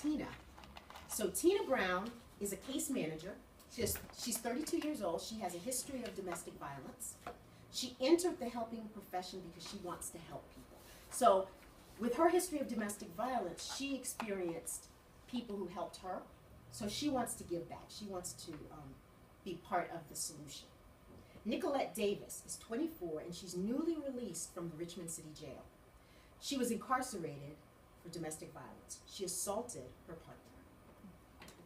Tina. So Tina Brown is a case manager. She's 32 years old. She has a history of domestic violence. She entered the helping profession because she wants to help people. So with her history of domestic violence, she experienced people who helped her. So she wants to give back. She wants to be part of the solution. Nicolette Davis is 24 and she's newly released from the Richmond City Jail. She was incarcerated for domestic violence. She assaulted her partner.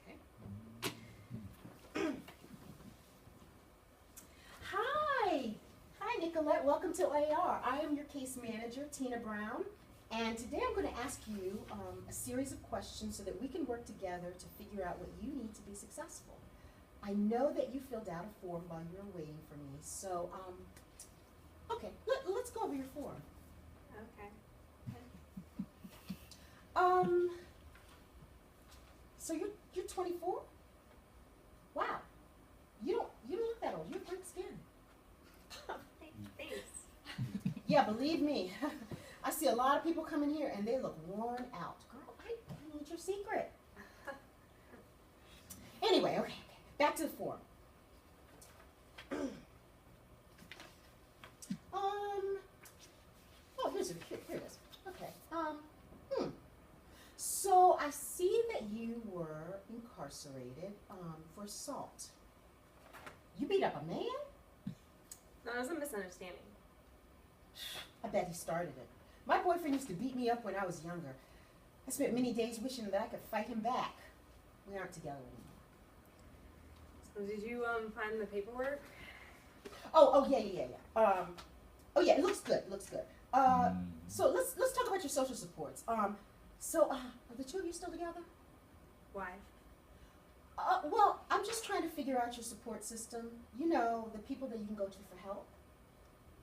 Okay. Hi Nicolette, welcome to AR. I am your case manager, Tina Brown, and today I'm going to ask you a series of questions so that we can work together to figure out what you need to be successful. I know that you filled out a form while you were waiting for me, so okay, let's go over your form. Okay. So you're 24? Wow. You don't look that old. You have pink skin. Thanks. Yeah, believe me. I see a lot of people come in here and they look worn out. Girl, I need your secret. Anyway, okay. Back to the form. Oh, here it is. Okay. So I see that you were incarcerated for assault. You beat up a man? No, it was a misunderstanding. I bet he started it. My boyfriend used to beat me up when I was younger. I spent many days wishing that I could fight him back. We aren't together anymore. So did you find the paperwork? Oh yeah. Oh yeah, it looks good. So let's talk about your social supports. So are the two of you still together? Why? Well, I'm just trying to figure out your support system. You know, the people that you can go to for help.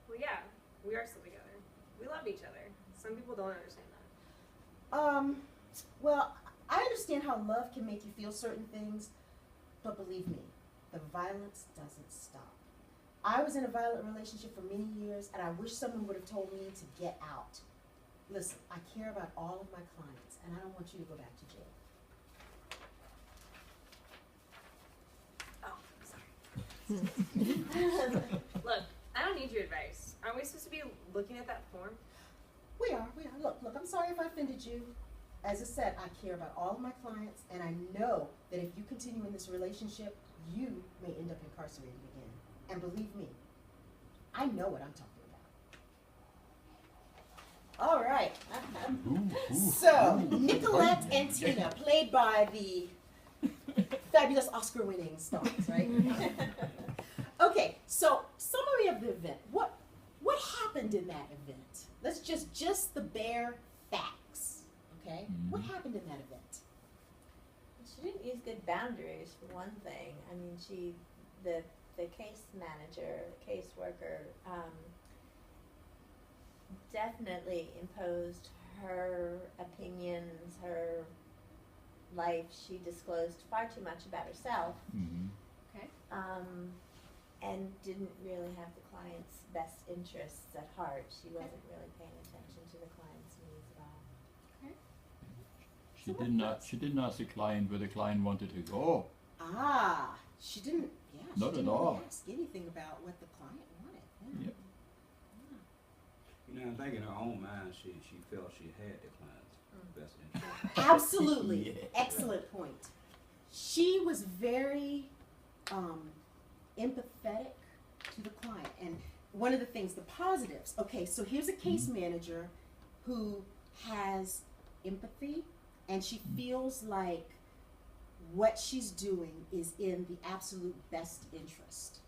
Well, yeah, we are still together. We love each other. Some people don't understand that. Well, I understand how love can make you feel certain things, but believe me, the violence doesn't stop. I was in a violent relationship for many years, and I wish someone would have told me to get out. Listen, I care about all of my clients, and I don't want you to go back to jail. Oh, I'm sorry. Look, I don't need your advice. Aren't we supposed to be looking at that form? We are. Look, I'm sorry if I offended you. As I said, I care about all of my clients, and I know that if you continue in this relationship, you may end up incarcerated again. And believe me, I know what I'm talking about. All right. So, Nicolette and Tina, played by the fabulous Oscar-winning stars, right? Okay, so summary of the event. What happened in that event? Let's just the bare facts, okay? What happened in that event? She didn't use good boundaries for one thing. I mean, the case manager, caseworker, definitely imposed her opinions, her life. She disclosed far too much about herself. Okay. And didn't really have the client's best interests at heart. She wasn't really paying attention to the client's needs at all. Okay. She didn't ask the client where the client wanted to go. She didn't, she Not at didn't all. ask anything about what the client wanted. Yeah. Yep. You know, I think in her own mind, she felt she had the client's best interest. Absolutely. Yeah. Excellent point. She was very empathetic to the client. And one of the things, the positives, okay, so here's a case manager who has empathy and she feels like what she's doing is in the absolute best interest.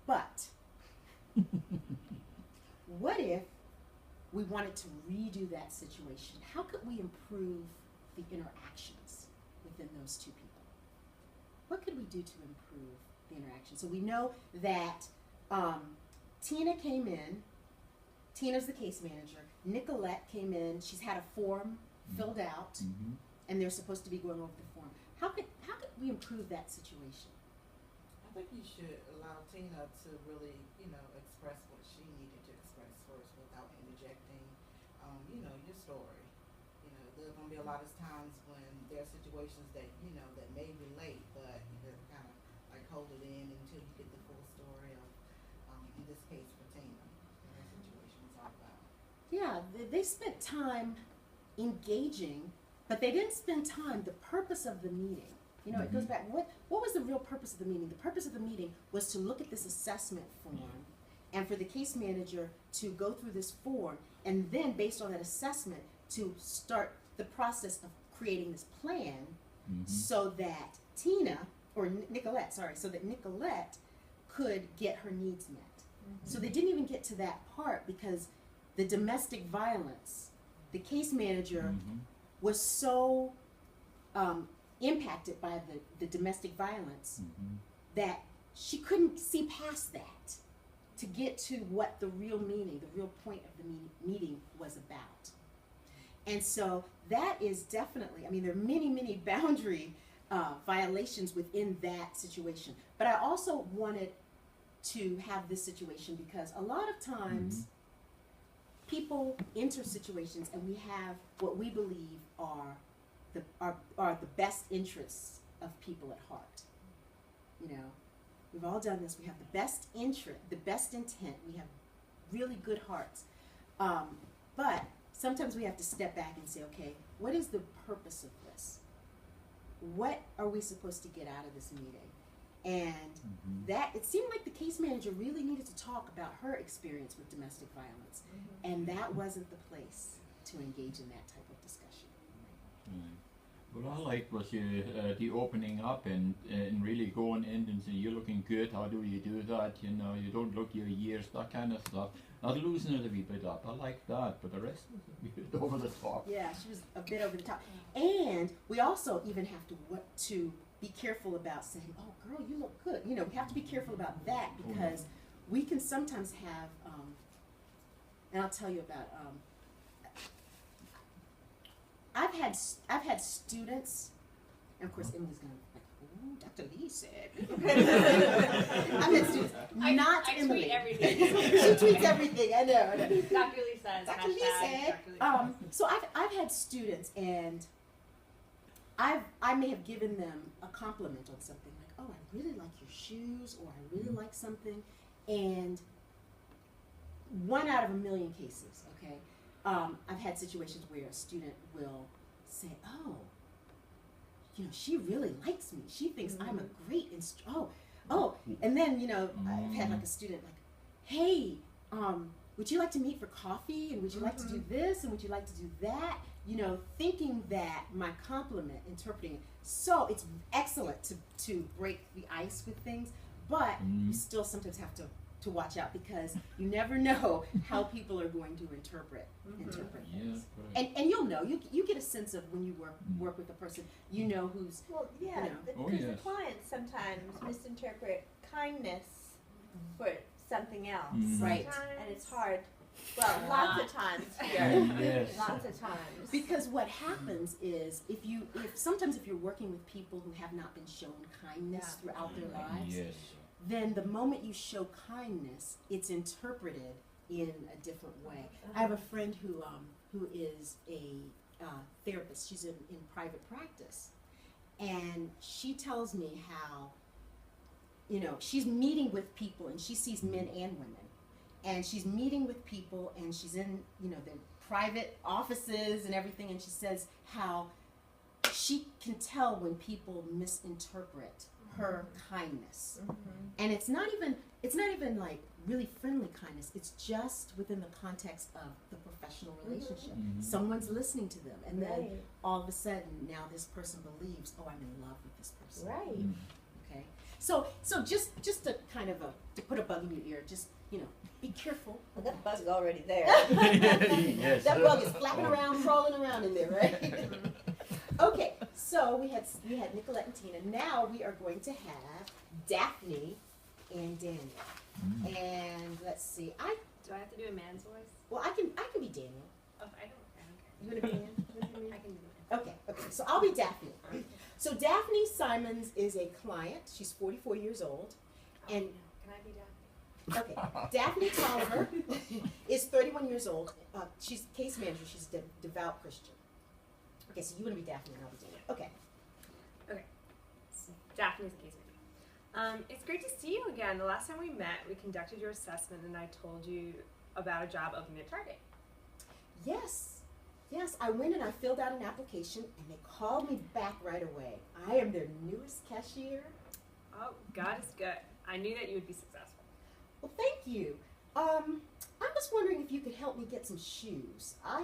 But what if we wanted to redo that situation? How could we improve the interactions within those two people? What could we do to improve the interaction? So we know that Tina came in. Tina's the case manager. Nicolette came in. She's had a form filled out, and they're supposed to be going over the form. How could we improve that situation? I think you should allow Tina to really, express what she needed to express first without interjecting, your story. there are gonna be a lot of times when there are situations that, that may relate, but you have to kind of like hold it in until you get the full story of, in this case for Tina, what her situation was all about. Yeah, they spent time engaging, but they didn't spend time, the purpose of the meeting. It goes back, what was the real purpose of the meeting? The purpose of the meeting was to look at this assessment form and for the case manager to go through this form and then based on that assessment to start the process of creating this plan so that Tina, or Nicolette, so that Nicolette could get her needs met. So they didn't even get to that part because the domestic violence, the case manager was so impacted by the domestic violence that she couldn't see past that to get to what the real meaning, the real point of the meeting was about. And so that is definitely, there are many, many boundary violations within that situation. But I also wanted to have this situation because a lot of times people enter situations and we have what we believe are the best interests of people at heart. We've all done this. We have the best interest, the best intent. We have really good hearts. But sometimes we have to step back and say, okay, what is the purpose of this? What are we supposed to get out of this meeting? And that, it seemed like the case manager really needed to talk about her experience with domestic violence. And that wasn't the place to engage in that type of discussion. What I liked was the opening up and really going in and saying, you're looking good, how do you do that? You don't look your years, that kind of stuff. Not losing it a wee bit up. I like that, but the rest was a wee bit over the top. Yeah, she was a bit over the top. And we also even have to be careful about saying, oh girl, you look good. We have to be careful about that because we can sometimes have, and I'll tell you about, I've had students, and of course Emily's gonna be like, ooh, Dr. Lee said. I've had students, not I Emily. tweet everything. She tweets everything. I know. Dr. Lee says. Dr. Lee hashtag said. Dr. Lee So I've had students, and I may have given them a compliment on something like, oh, I really like your shoes, or I really like something, and 1 out of a million cases, okay. I've had situations where a student will say, oh, she really likes me. She thinks I'm a great instructor. And then, I've had like a student like, hey, would you like to meet for coffee? And would you like to do this? And would you like to do that? Thinking that my compliment, interpreting it. So it's excellent to break the ice with things, but you still sometimes have to watch out because you never know how people are going to interpret things. Yeah, And you'll know, you get a sense of when you work with a person, who's, Well, yeah, Oh, because yes. the clients sometimes misinterpret kindness for something else. Right. And it's hard. Well, lots of times here. Yes. Lots of times. because what happens is if sometimes if you're working with people who have not been shown kindness throughout their lives, Yes. then the moment you show kindness, it's interpreted in a different way. I have a friend who is a therapist. She's in private practice, and she tells me how, she's meeting with people, and she sees men and women, and she's meeting with people, and she's in, their private offices and everything, and she says how she can tell when people misinterpret her kindness. And it's not even like really friendly kindness. It's just within the context of the professional relationship. Someone's listening to them, and then all of a sudden now this person believes, oh, I'm in love with this person. Right. Okay. So just to kind of to put a bug in your ear, just be careful. Well, that bug's already there. Yes. That bug is flapping around, crawling around in there, right? Okay, so we had Nicolette and Tina. Now we are going to have Daphne and Daniel. And let's see, Do I have to do a man's voice? I can be Daniel. Oh, I don't care. You want to be Dan? I can do it. Okay, so I'll be Daphne. So Daphne Simons is a client. She's 44 years old. And Can I be Daphne? okay, Daphne Tolliver is 31 years old. She's case manager. She's a devout Christian. Okay, so you want to be Daphne and I'll be Daniel. Okay. Daphne's a case manager. It's great to see you again. The last time we met, we conducted your assessment and I told you about a job opening at Target. Yes. Yes, I went and I filled out an application and they called me back right away. I am their newest cashier. Oh, God is good. I knew that you would be successful. Well, thank you. I was wondering if you could help me get some shoes. I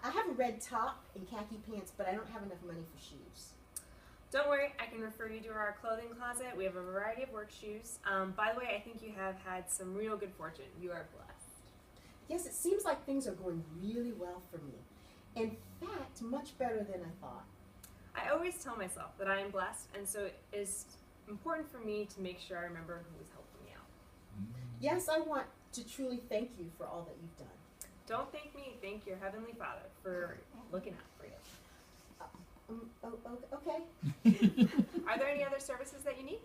have a red top and khaki pants, but I don't have enough money for shoes. Don't worry, I can refer you to our clothing closet. We have a variety of work shoes. By the way, I think you have had some real good fortune. You are blessed. Yes, it seems like things are going really well for me. In fact, much better than I thought. I always tell myself that I am blessed, and so it is important for me to make sure I remember who is helping me out. Yes, I want to truly thank you for all that you've done. Don't thank me, thank your Heavenly Father for looking out for you. Okay. Are there any other services that you need?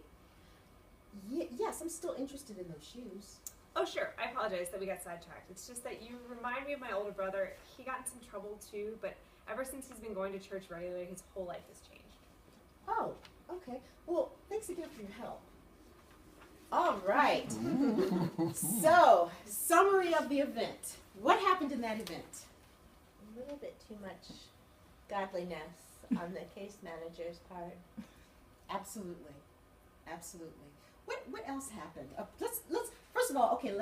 Yes, I'm still interested in those shoes. Oh, sure. I apologize that we got sidetracked. It's just that you remind me of my older brother. He got in some trouble too, but ever since he's been going to church regularly, his whole life has changed. Oh, okay. Well, thanks again for your help. All right. So, summary of the event. What happened in that event? A little bit too much godliness on the case manager's part. Absolutely. Absolutely. What else happened? Let's first of all, okay,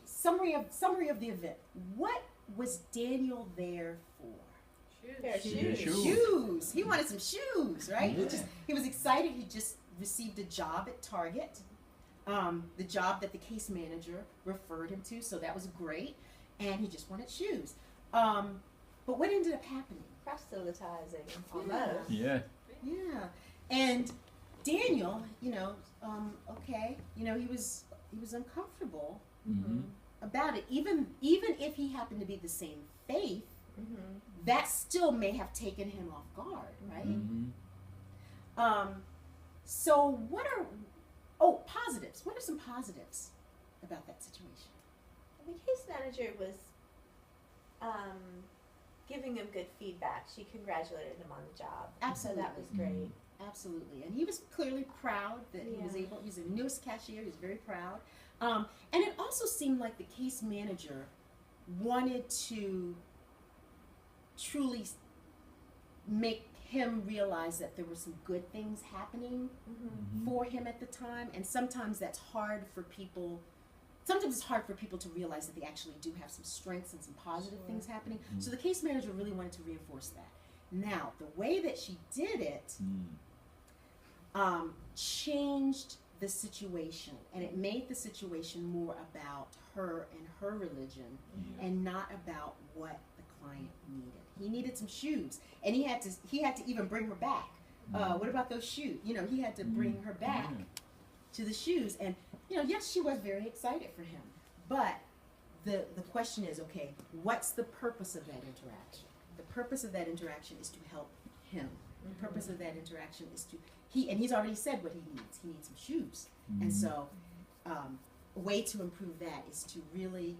summary of the event. What was Daniel there for? Pair of Shoes. shoes. Shoes. He wanted some shoes, right? Yeah. He was excited. He just received a job at Target. The job that the case manager referred him to, so that was great. And he just wanted shoes. But what ended up happening? Proselytizing, Yeah. almost. Yeah. Yeah. And Daniel, okay, he was uncomfortable Mm-hmm. about it. Even if he happened to be the same faith, Mm-hmm. that still may have taken him off guard, right? Mm-hmm. So positives. What are some positives about that situation? The case manager was giving him good feedback. She congratulated him on the job. Absolutely. So that was great. Absolutely. And he was clearly proud that he was the newest cashier. He was very proud. And it also seemed like the case manager wanted to truly make him realize that there were some good things happening Mm-hmm. for him at the time. And sometimes that's hard for people. Sometimes it's hard for people to realize that they actually do have some strengths and some positive Sure. things happening. Mhm. So the case manager really wanted to reinforce that. Now, the way that she did it changed the situation, and it made the situation more about her and her religion and not about what the client needed. He needed some shoes, and he had to even bring her back. What about those shoes? He had to bring her back to the shoes, and yes, she was very excited for him. But the question is, okay, what's the purpose of that interaction? The purpose of that interaction is to help him. The purpose of that interaction is he's already said what he needs. He needs some shoes. And so a way to improve that is to really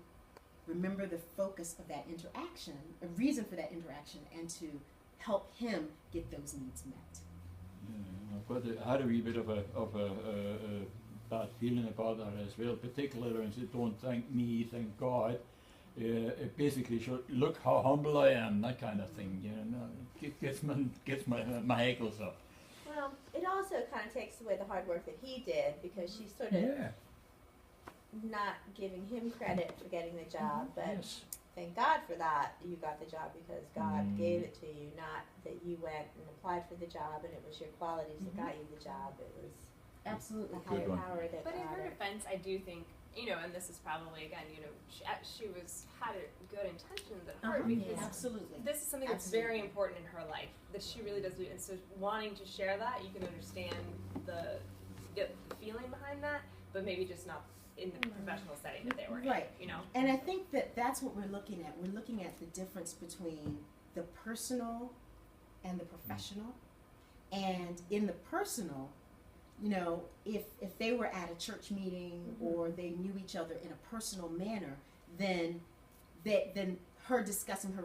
remember the focus of that interaction, a reason for that interaction, and to help him get those needs met. But I had a wee bit of a bad feeling about that as well, particularly when she don't thank me, thank God. It basically should look how humble I am, that kind of thing. It gets my hackles up. Well, it also kind of takes away the hard work that he did because she's sort of not giving him credit for getting the job, but Yes. thank God for that. You got the job because God gave it to you, not that you went and applied for the job and it was your qualities that got you the job. It was Absolutely. a Good higher one. power that But in got her it. defense, I do think, and this is probably, again, she had good intentions at heart because Absolutely. this is something that's very important in her life that she really does do. And so wanting to share that, you can understand the feeling behind that, but maybe just not in the professional setting that they were Right. in, And I think that's what we're looking at. We're looking at the difference between the personal and the professional. And in the personal, if they were at a church meeting or they knew each other in a personal manner, then her discussing her